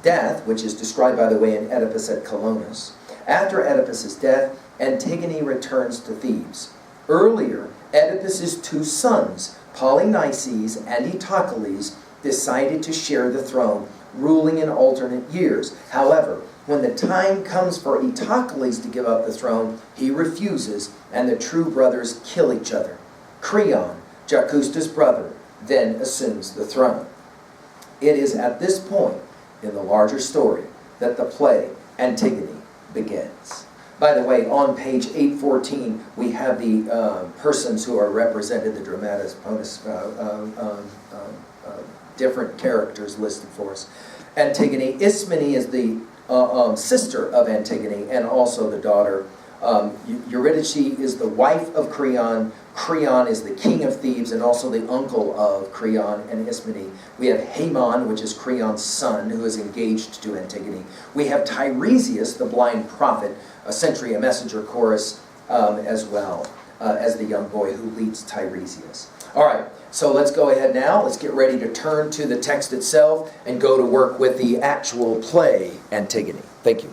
death, which is described, by the way, in Oedipus at Colonus. After Oedipus's death, Antigone returns to Thebes. Earlier, Oedipus's two sons, Polynices and Eteocles, decided to share the throne, ruling in alternate years. However, when the time comes for Eteocles to give up the throne, he refuses, and the true brothers kill each other. Creon, Jacusta's brother, then assumes the throne. It is at this point in the larger story that the play Antigone begins. By the way, on page 814, we have the persons who are represented, the dramatis bonus, different characters listed for us. Antigone. Ismene is the sister of Antigone and also the daughter. Eurydice is the wife of Creon. Creon is the king of Thebes and also the uncle of Creon and Ismene. We have Haemon, which is Creon's son, who is engaged to Antigone. We have Tiresias, the blind prophet, a messenger chorus as well as the young boy who leads Tiresias. All right, so let's go ahead now. Let's get ready to turn to the text itself and go to work with the actual play Antigone. Thank you.